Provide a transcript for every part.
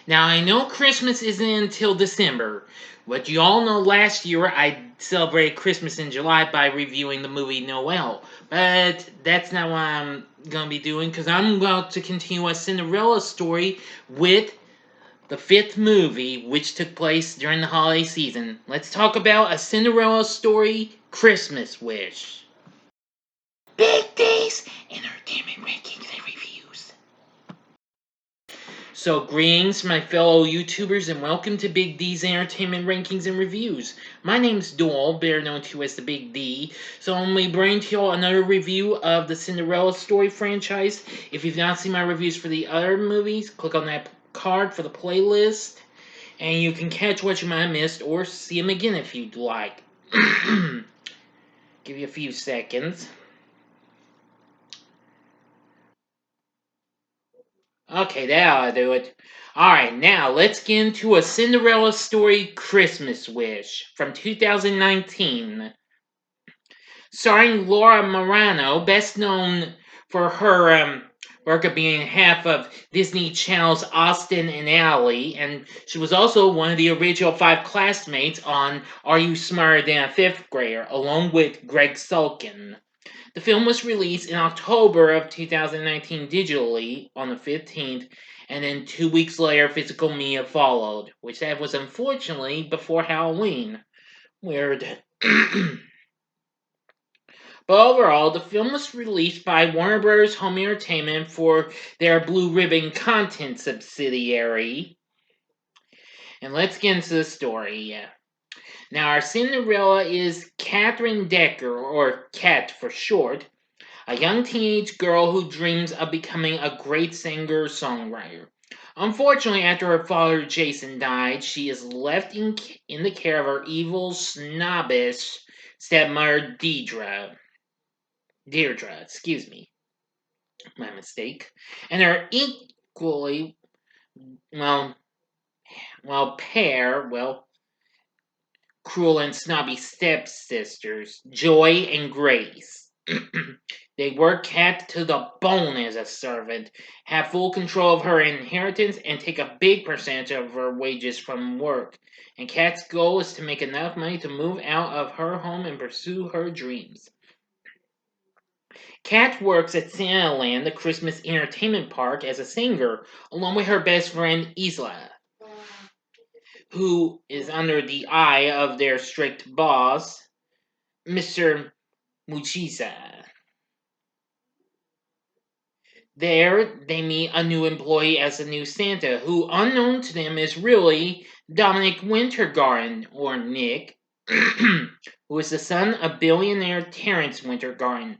Now, I know Christmas isn't until December, but you all know last year I celebrated Christmas in July by reviewing the movie Noel. But that's not what I'm going to be doing because I'm about to continue a Cinderella story with the fifth movie, which took place during the holiday season. Let's talk about A Cinderella Story Christmas Wish. Big D's Entertainment Rankings and Reviews. So, greetings, my fellow YouTubers, and welcome to Big D's Entertainment Rankings and Reviews. My name's Doyle, better known to as the Big D. So, I'm going to bring to y'all another review of the Cinderella Story franchise. If you've not seen my reviews for the other movies, click on that card for the playlist, and you can catch what you might have missed or see them again if you'd like. Give you a few seconds. Okay, that'll do it. Alright, now let's get into A Cinderella Story Christmas Wish from 2019. Starring Laura Marano, best known for her work of being half of Disney Channel's Austin and Ally, and she was also one of the original 5 classmates on Are You Smarter Than a Fifth Grader, along with Gregg Sulkin. The film was released in October of 2019 digitally on the 15th, and then 2 weeks later physical media followed, which that was unfortunately before Halloween. Weird. But overall, the film was released by Warner Bros. Home Entertainment for their Blue Ribbon Content subsidiary. And let's get into the story. Now, our Cinderella is Catherine Decker, or Cat for short, a young teenage girl who dreams of becoming a great singer-songwriter. Unfortunately, after her father Jason died, she is left in the care of her evil, snobbish stepmother Deirdre, excuse me, my mistake, and her equally, well, cruel and snobby stepsisters, Joy and Grace. They work Kat to the bone as a servant, have full control of her inheritance, and take a big percentage of her wages from work. And Kat's goal is to make enough money to move out of her home and pursue her dreams. Kat works at Santaland, the Christmas entertainment park, as a singer, along with her best friend Isla, who is under the eye of their strict boss, Mr. Muchisa. There, they meet a new employee as a new Santa, who, unknown to them, is really Dominic Wintergarten, or Nick, who is the son of billionaire Terrence Wintergarten.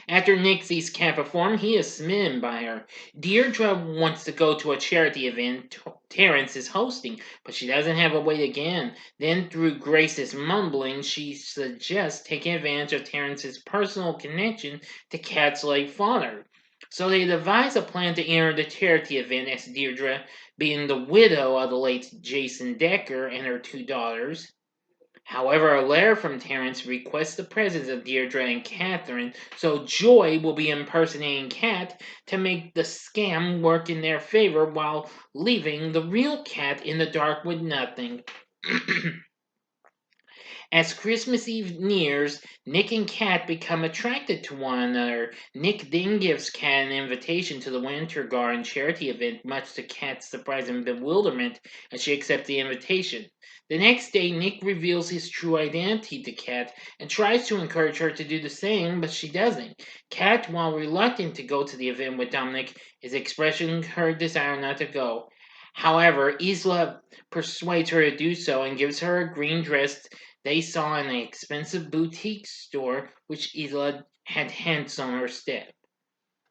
After Nick sees Kat perform, he is smitten by her. Deirdre wants to go to a charity event Terrence is hosting, but she doesn't have a way to get in. Then, through Grace's mumbling, she suggests taking advantage of Terrence's personal connection to Kat's late father. So they devise a plan to enter the charity event as Deirdre, being the widow of the late Jason Decker and her 2 daughters. However, a letter from Terrence requests the presence of Deirdre and Catherine, so Joy will be impersonating Kat to make the scam work in their favor while leaving the real Kat in the dark with nothing. As Christmas Eve nears, Nick and Kat become attracted to one another. Nick then gives Kat an invitation to the Winter Garden charity event, much to Kat's surprise and bewilderment as she accepts the invitation. The next day, Nick reveals his true identity to Kat and tries to encourage her to do the same, but she doesn't. Kat, while reluctant to go to the event with Dominic, is expressing her desire not to go. However, Isla persuades her to do so and gives her a green dress they saw in an expensive boutique store, which Isla had hands on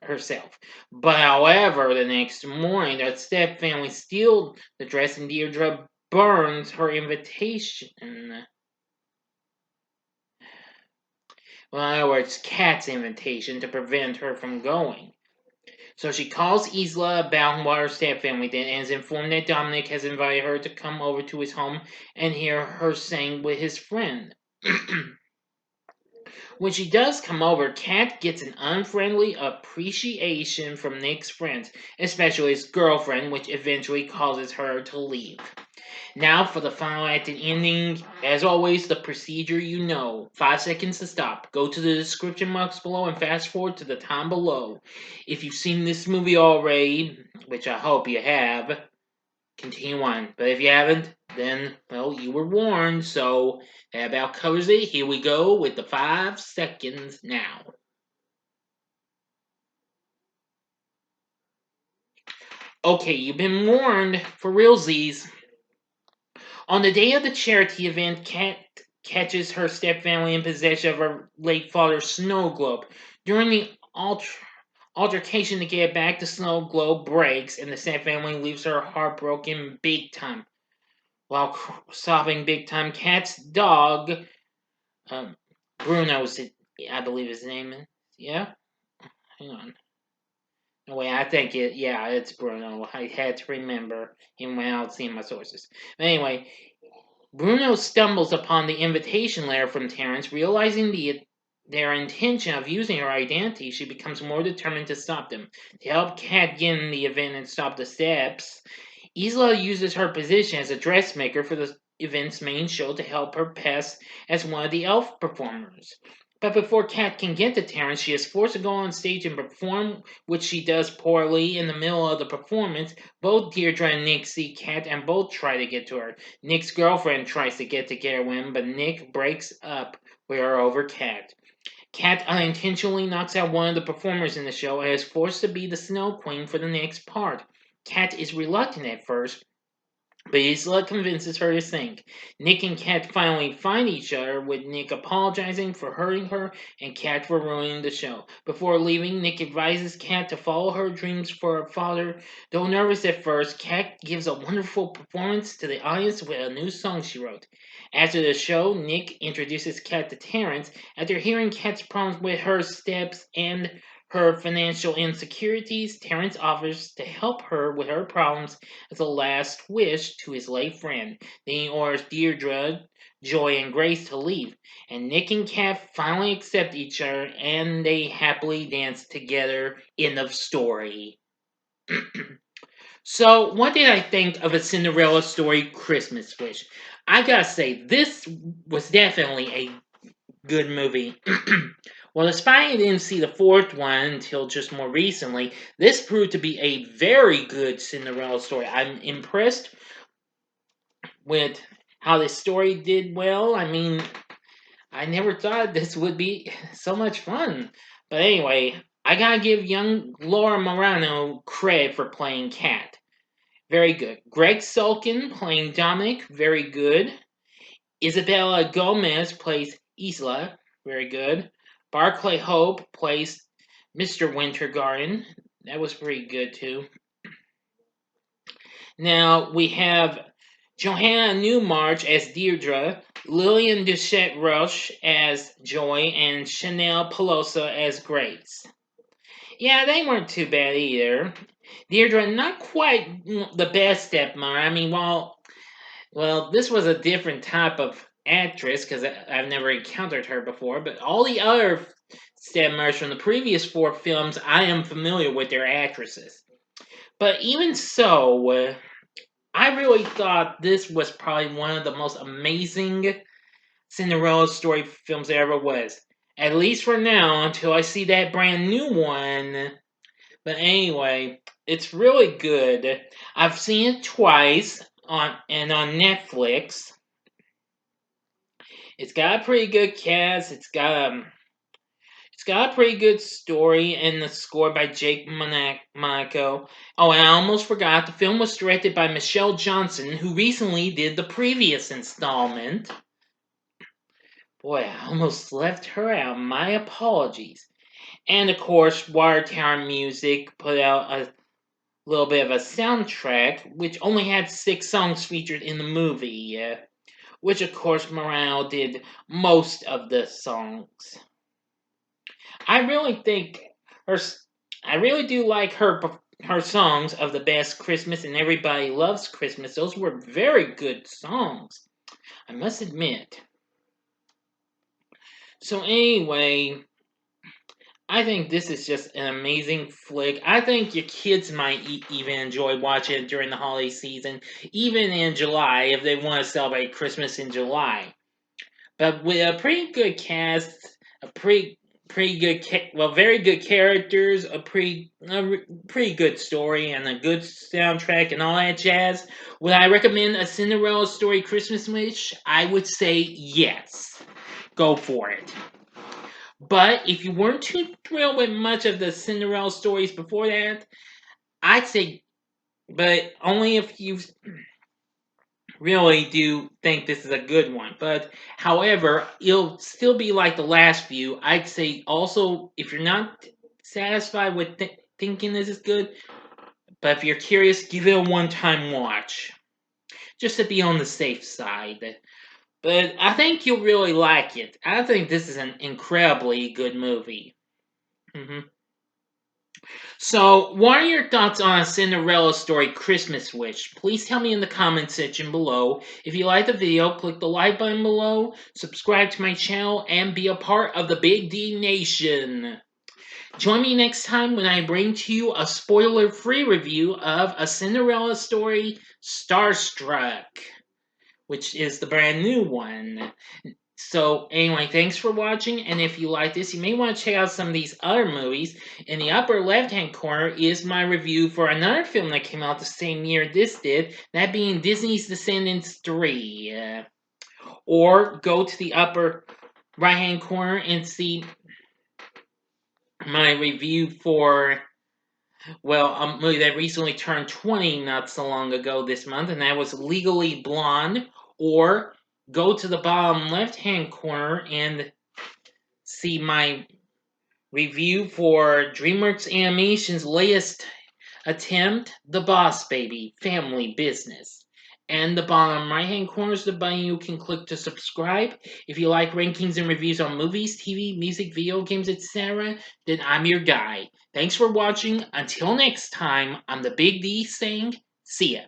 herself. But however, the next morning, the step family steals the dress and Deirdre burns her invitation. Well, in other words, Kat's invitation to prevent her from going. So she calls Isla about what her stepfamily did and is informed that Dominic has invited her to come over to his home and hear her sing with his friend. When she does come over, Kat gets an unfriendly appreciation from Nick's friends, especially his girlfriend, which eventually causes her to leave. Now for the final act and ending. As always, the procedure you know. 5 seconds to stop. Go to the description box below and fast forward to the time below. If you've seen this movie already, which I hope you have, continue on. But if you haven't, then, well, you were warned, so that about covers it. Here we go with the 5 seconds now. Okay, you've been warned for realsies. On the day of the charity event, Kat catches her stepfamily in possession of her late father's snow globe. During the altercation to get back, the snow globe breaks, and the stepfamily leaves her heartbroken big time. While sobbing big time, Kat's dog, um, Bruno's, I believe his name is. Yeah? Hang on. No, wait, I think yeah, it's Bruno. I had to remember him when I was seeing my sources. But anyway, Bruno stumbles upon the invitation letter from Terence. Realizing their intention of using her identity, she becomes more determined to stop them. To help Kat get in the event and stop the steps, Isla uses her position as a dressmaker for the event's main show to help her pass as one of the elf performers. But before Kat can get to Terence, she is forced to go on stage and perform, which she does poorly. In the middle of the performance, both Deirdre and Nick see Kat and both try to get to her. Nick's girlfriend tries to get together with him, but Nick breaks up with her over Kat. Kat unintentionally knocks out one of the performers in the show and is forced to be the Snow Queen for the next part. Kat is reluctant at first, but Isla convinces her to sing. Nick and Kat finally find each other, with Nick apologizing for hurting her and Kat for ruining the show. Before leaving, Nick advises Kat to follow her dreams for her father. Though nervous at first, Kat gives a wonderful performance to the audience with a new song she wrote. After the show, Nick introduces Kat to Terence. After hearing Kat's problems with her steps and her financial insecurities, Terence offers to help her with her problems as a last wish to his late friend. Then he orders Deirdre, Joy, and Grace to leave, and Nick and Kat finally accept each other and they happily dance together. End of story. So, what did I think of a Cinderella Story Christmas Wish? I gotta say, this was definitely a good movie. Well, despite I didn't see the fourth one until just more recently, this proved to be a very good Cinderella story. I'm impressed with how this story did well. I mean, I never thought this would be so much fun. But anyway, I gotta give young Laura Marano credit for playing Kat. Very good. Greg Sulkin playing Dominic. Very good. Isabella Gomez plays Isla. Very good. Barclay Hope plays Mr. Wintergarden. That was pretty good too. Now we have Johanna Newmarch as Deirdre, Lillian Duchette Rush as Joy, and Chanel Pelosa as Grace. Yeah, they weren't too bad either. Deirdre, not quite the best stepmother. I mean, well, this was a different type of actress because I've never encountered her before, but all the other stepmothers from the previous four films, I am familiar with their actresses. But even so, I really thought this was probably one of the most amazing Cinderella story films there ever was. At least for now, until I see that brand new one. But anyway, it's really good. I've seen it twice on Netflix. It's got a pretty good cast. It's got a pretty good story and the score by Jake Monaco. Oh, and I almost forgot the film was directed by Michelle Johnson, who recently did the previous installment. Boy, I almost left her out. My apologies. And of course, Watertower Music put out a little bit of a soundtrack, which only had 6 songs featured in the movie. Which of course Marano did most of the songs. I really think her. I really do like her songs of the best Christmas and Everybody Loves Christmas. Those were very good songs, I must admit. So anyway, I think this is just an amazing flick. I think your kids might even enjoy watching it during the holiday season, even in July if they want to celebrate Christmas in July. But with a pretty good cast, a pretty good very good characters, pretty good story, and a good soundtrack and all that jazz. Would I recommend a Cinderella Story Christmas Wish? I would say yes. Go for it. But if you weren't too thrilled with much of the Cinderella stories before that, I'd say, but only if you really do think this is a good one. But however, it'll still be like the last few. I'd say also, if you're not satisfied with thinking this is good, but if you're curious, give it a one-time watch, just to be on the safe side. But I think you'll really like it. I think this is an incredibly good movie. hmm So, what are your thoughts on a Cinderella Story Christmas Wish? Please tell me in the comments section below. If you like the video, click the like button below, subscribe to my channel, and be a part of the Big D Nation. Join me next time when I bring to you a spoiler-free review of A Cinderella Story Starstruck, which is the brand new one. So anyway, thanks for watching, and if you like this, you may want to check out some of these other movies. In the upper left-hand corner is my review for another film that came out the same year this did, that being Disney's Descendants 3. Or go to the upper right-hand corner and see my review for, well, a movie that recently turned 20 not so long ago this month, and that was Legally Blonde. Or go to the bottom left-hand corner and see my review for DreamWorks Animation's latest attempt, The Boss Baby Family Business. And the bottom right hand corner is the button you can click to subscribe. If you like rankings and reviews on movies, TV, music, video games, etc., then I'm your guy. Thanks for watching. Until next time, I'm the Big D saying, see ya.